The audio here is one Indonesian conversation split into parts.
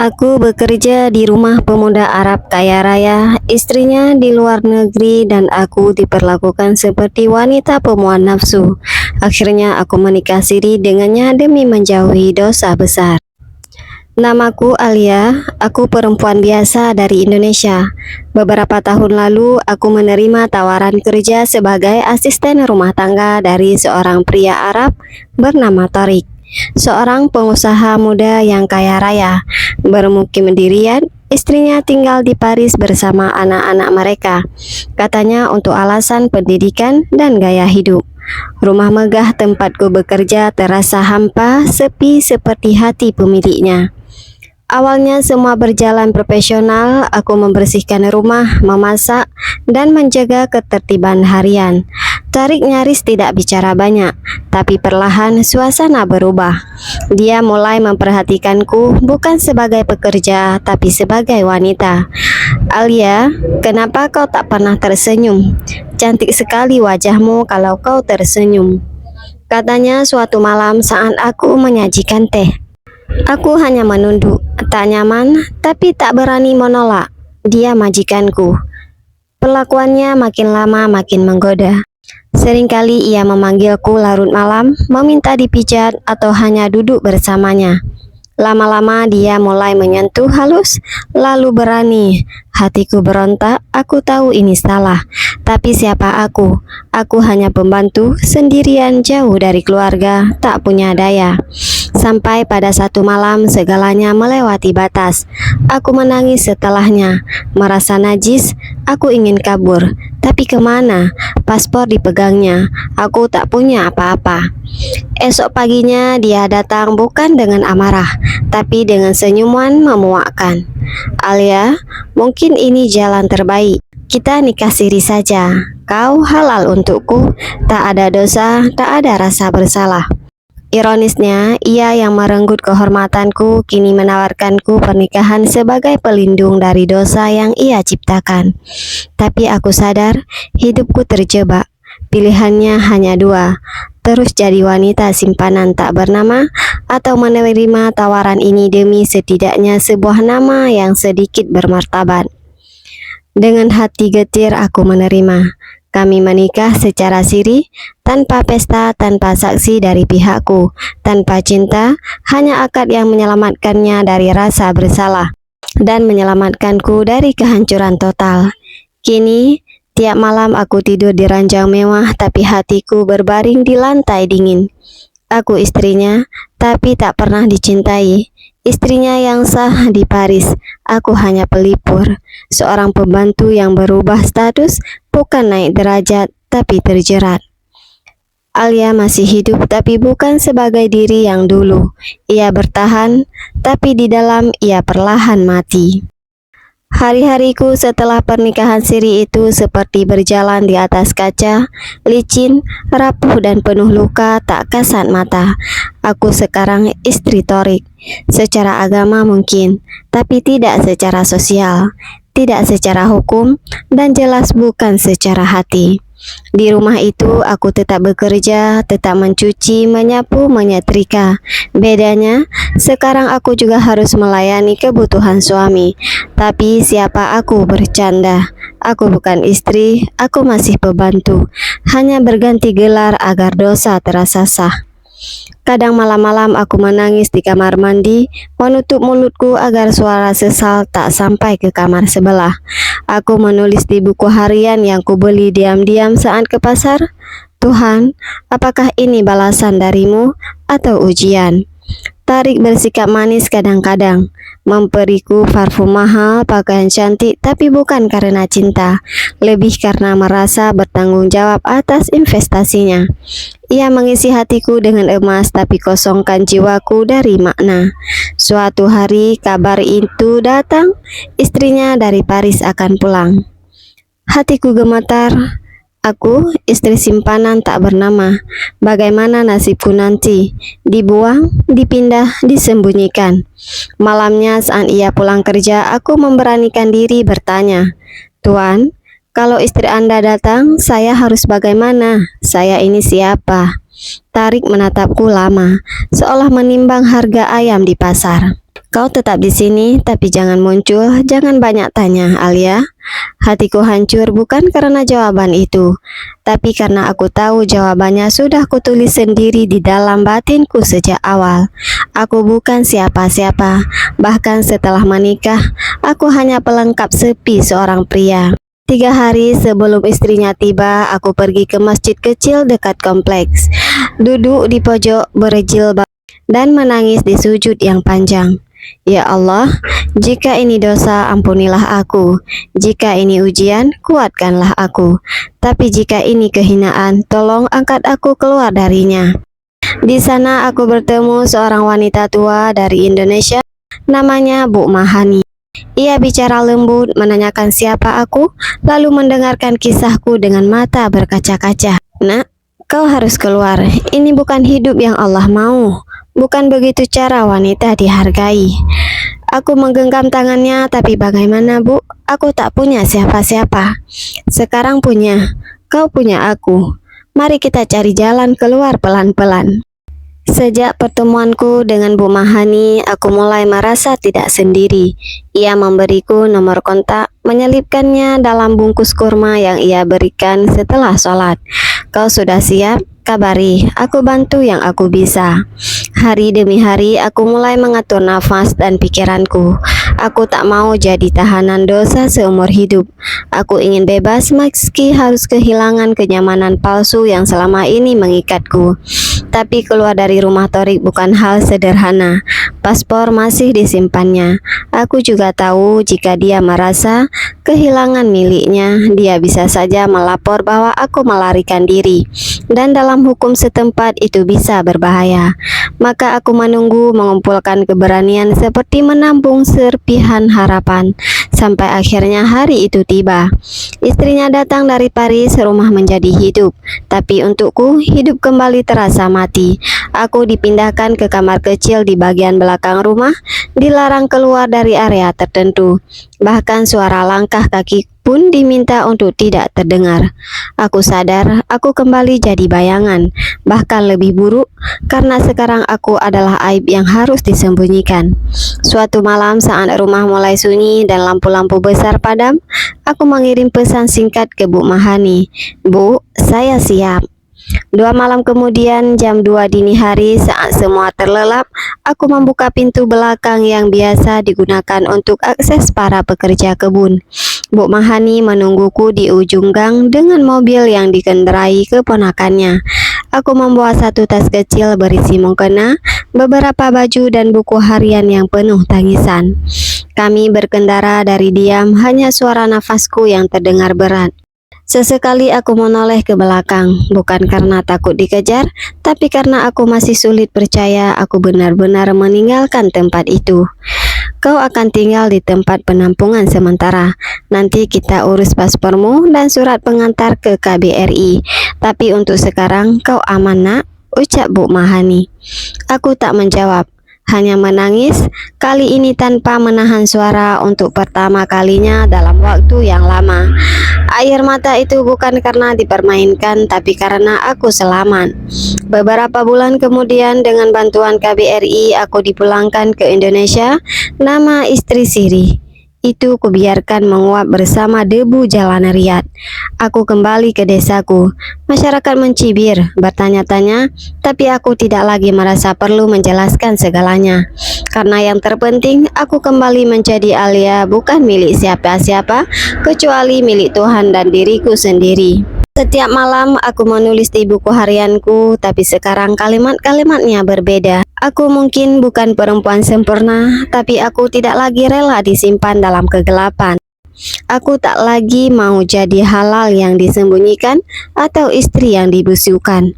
Aku bekerja di rumah pemuda Arab kaya raya, istrinya di luar negeri dan aku diperlakukan seperti wanita pemuan nafsu. Akhirnya aku menikah siri dengannya demi menjauhi dosa besar. Namaku Alia, aku perempuan biasa dari Indonesia. Beberapa tahun lalu, aku menerima tawaran kerja sebagai asisten rumah tangga dari seorang pria Arab bernama Tariq, seorang pengusaha muda yang kaya raya. Bermukim dirian, istrinya tinggal di Paris bersama anak-anak mereka. Katanya untuk alasan pendidikan dan gaya hidup. Rumah megah tempatku bekerja terasa hampa, sepi seperti hati pemiliknya. Awalnya semua berjalan profesional, aku membersihkan rumah, memasak, dan menjaga ketertiban harian. Tarik nyaris tidak bicara banyak, tapi perlahan suasana berubah. Dia mulai memperhatikanku bukan sebagai pekerja, tapi sebagai wanita. Alia, kenapa kau tak pernah tersenyum? Cantik sekali wajahmu kalau kau tersenyum, katanya suatu malam saat aku menyajikan teh. Aku hanya menunduk, tak nyaman, tapi tak berani menolak. Dia majikanku. Perlakuannya makin lama makin menggoda. Seringkali ia memanggilku larut malam, meminta dipijat atau hanya duduk bersamanya. Lama-lama dia mulai menyentuh halus, lalu berani. Hatiku berontak, aku tahu ini salah. Tapi siapa aku? Aku hanya pembantu, sendirian jauh dari keluarga, tak punya daya. Sampai pada satu malam segalanya melewati batas. Aku menangis setelahnya, merasa najis, aku ingin kabur. Tapi kemana? Paspor dipegangnya, aku tak punya apa-apa. Esok paginya dia datang bukan dengan amarah, tapi dengan senyuman memuakkan. Alia, mungkin ini jalan terbaik. Kita nikah siri saja. Kau halal untukku, tak ada dosa, tak ada rasa bersalah. Ironisnya, ia yang merenggut kehormatanku kini menawarkanku pernikahan sebagai pelindung dari dosa yang ia ciptakan. Tapi aku sadar, hidupku terjebak. Pilihannya hanya dua, terus jadi wanita simpanan tak bernama, atau menerima tawaran ini demi setidaknya sebuah nama yang sedikit bermartabat. Dengan hati getir aku menerima. Kami menikah secara siri, tanpa pesta, tanpa saksi dari pihakku, tanpa cinta, hanya akad yang menyelamatkannya dari rasa bersalah dan menyelamatkanku dari kehancuran total. Kini, tiap malam aku tidur di ranjang mewah, tapi hatiku berbaring di lantai dingin. Aku istrinya, tapi tak pernah dicintai. Istrinya yang sah di Paris, aku hanya pelipur, seorang pembantu yang berubah status, bukan naik derajat, tapi terjerat. Alia masih hidup, tapi bukan sebagai diri yang dulu. Ia bertahan, tapi di dalam ia perlahan mati. Hari-hariku setelah pernikahan siri itu seperti berjalan di atas kaca, licin, rapuh dan penuh luka tak kasat mata. Aku sekarang istri Tariq. Secara agama mungkin, tapi tidak secara sosial, tidak secara hukum, dan jelas bukan secara hati. Di rumah itu aku tetap bekerja, tetap mencuci, menyapu, menyetrika. Bedanya, sekarang aku juga harus melayani kebutuhan suami. Tapi siapa aku bercanda? Aku bukan istri, aku masih pembantu. Hanya berganti gelar agar dosa terasa sah. Kadang malam-malam aku menangis di kamar mandi, menutup mulutku agar suara sesal tak sampai ke kamar sebelah. Aku menulis di buku harian yang kubeli diam-diam saat ke pasar. Tuhan, apakah ini balasan darimu atau ujian? Tariq bersikap manis kadang-kadang, memberiku parfum mahal, pakaian cantik, tapi bukan karena cinta, lebih karena merasa bertanggung jawab atas investasinya. Ia mengisi hatiku dengan emas, tapi kosongkan jiwaku dari makna. Suatu hari kabar itu datang, istrinya dari Paris akan pulang. Hatiku gemetar. Aku, istri simpanan tak bernama. Bagaimana nasibku nanti? Dibuang, dipindah, disembunyikan. Malamnya saat ia pulang kerja, aku memberanikan diri bertanya, Tuan, kalau istri Anda datang, saya harus bagaimana? Saya ini siapa? Tarik menatapku lama, seolah menimbang harga ayam di pasar. Kau tetap di sini, tapi jangan muncul, jangan banyak tanya, Alia. Hatiku hancur bukan karena jawaban itu, tapi karena aku tahu jawabannya sudah kutulis sendiri di dalam batinku sejak awal. Aku bukan siapa-siapa, bahkan setelah menikah, aku hanya pelengkap sepi seorang pria. 3 hari sebelum istrinya tiba, aku pergi ke masjid kecil dekat kompleks. Duduk di pojok berjilbab dan menangis di sujud yang panjang. Ya Allah, jika ini dosa, ampunilah aku. Jika ini ujian, kuatkanlah aku. Tapi jika ini kehinaan, tolong angkat aku keluar darinya. Di sana aku bertemu seorang wanita tua dari Indonesia, namanya Bu Mahani. Ia bicara lembut, menanyakan siapa aku, lalu mendengarkan kisahku dengan mata berkaca-kaca. Nak, kau harus keluar. Ini bukan hidup yang Allah mau. Bukan begitu cara wanita dihargai. Aku menggenggam tangannya, tapi bagaimana, Bu? Aku tak punya siapa-siapa. Sekarang punya. Kau punya aku. Mari kita cari jalan keluar pelan-pelan. Sejak pertemuanku dengan Bu Mahani, aku mulai merasa tidak sendiri. Ia memberiku nomor kontak, menyelipkannya dalam bungkus kurma yang ia berikan setelah sholat. Kau sudah siap? Kabari, aku bantu yang aku bisa. Hari demi hari aku mulai mengatur nafas dan pikiranku. Aku tak mau jadi tahanan dosa seumur hidup. Aku ingin bebas meski harus kehilangan kenyamanan palsu yang selama ini mengikatku. Tapi keluar dari rumah Torik bukan hal sederhana. Paspor masih disimpannya. Aku juga tahu jika dia merasa kehilangan miliknya, dia bisa saja melapor bahwa aku melarikan diri. Dan dalam hukum setempat itu bisa berbahaya. Maka aku menunggu, mengumpulkan keberanian seperti menampung serpihan harapan. Sampai akhirnya hari itu tiba. Istrinya datang dari Paris, rumah menjadi hidup. Tapi untukku, hidup kembali terasa mati. Aku dipindahkan ke kamar kecil di bagian belakang rumah, dilarang keluar dari area tertentu. Bahkan suara langkah kaki pun diminta untuk tidak terdengar. Aku sadar aku kembali jadi bayangan, bahkan lebih buruk karena sekarang aku adalah aib yang harus disembunyikan. Suatu malam saat rumah mulai sunyi dan lampu-lampu besar padam, aku mengirim pesan singkat ke Bu Mahani. Bu, saya siap. 2 malam kemudian, jam 2 dini hari, saat semua terlelap, aku membuka pintu belakang yang biasa digunakan untuk akses para pekerja kebun. Bu Mahani menungguku di ujung gang dengan mobil yang dikendarai keponakannya. Aku membawa satu tas kecil berisi mukena, beberapa baju dan buku harian yang penuh tangisan. Kami berkendara dari diam, hanya suara nafasku yang terdengar berat. Sesekali aku menoleh ke belakang, bukan karena takut dikejar, tapi karena aku masih sulit percaya aku benar-benar meninggalkan tempat itu. Kau akan tinggal di tempat penampungan sementara. Nanti kita urus paspormu dan surat pengantar ke KBRI. Tapi untuk sekarang kau aman, Nak, ucap Bu Mahani. Aku tak menjawab, hanya menangis, kali ini tanpa menahan suara untuk pertama kalinya dalam waktu yang lama. Air mata itu bukan karena dipermainkan, tapi karena aku selamat. Beberapa bulan kemudian, dengan bantuan KBRI, aku dipulangkan ke Indonesia. Nama istri Siri itu kubiarkan menguap bersama debu jalan Riyadh. Aku kembali ke desaku. Masyarakat mencibir, bertanya-tanya, tapi aku tidak lagi merasa perlu menjelaskan segalanya. Karena yang terpenting, aku kembali menjadi Alia, bukan milik siapa-siapa, kecuali milik Tuhan dan diriku sendiri. Setiap malam aku menulis di buku harianku, tapi sekarang kalimat-kalimatnya berbeda. Aku mungkin bukan perempuan sempurna, tapi aku tidak lagi rela disimpan dalam kegelapan. Aku tak lagi mau jadi halal yang disembunyikan atau istri yang dibusukan.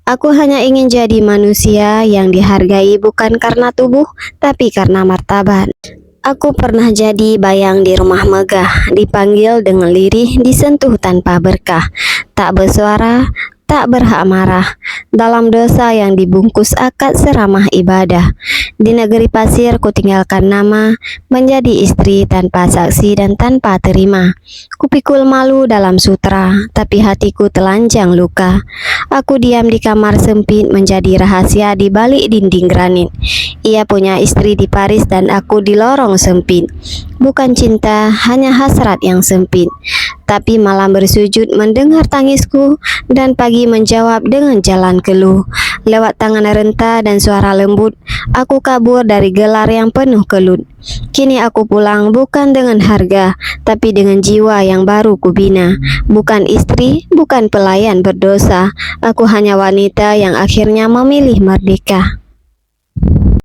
Aku hanya ingin jadi manusia yang dihargai bukan karena tubuh, tapi karena martabat. Aku pernah jadi bayang di rumah megah, dipanggil dengan lirih, disentuh tanpa berkah, tak bersuara, tak berhak marah dalam dosa yang dibungkus akad seramah ibadah. Di negeri pasir ku tinggalkan nama, menjadi istri tanpa saksi dan tanpa terima. Kupikul malu dalam sutra, tapi hatiku telanjang luka. Aku diam di kamar sempit menjadi rahasia di balik dinding granit. Ia punya istri di Paris dan aku di lorong sempit. Bukan cinta, hanya hasrat yang sempit. Tapi malam bersujud mendengar tangisku dan pagi menjawab dengan jalan keluh. Lewat tangan renta dan suara lembut, aku kabur dari gelar yang penuh kelut. Kini aku pulang bukan dengan harga, tapi dengan jiwa yang baru kubina. Bukan istri, bukan pelayan berdosa. Aku hanya wanita yang akhirnya memilih merdeka.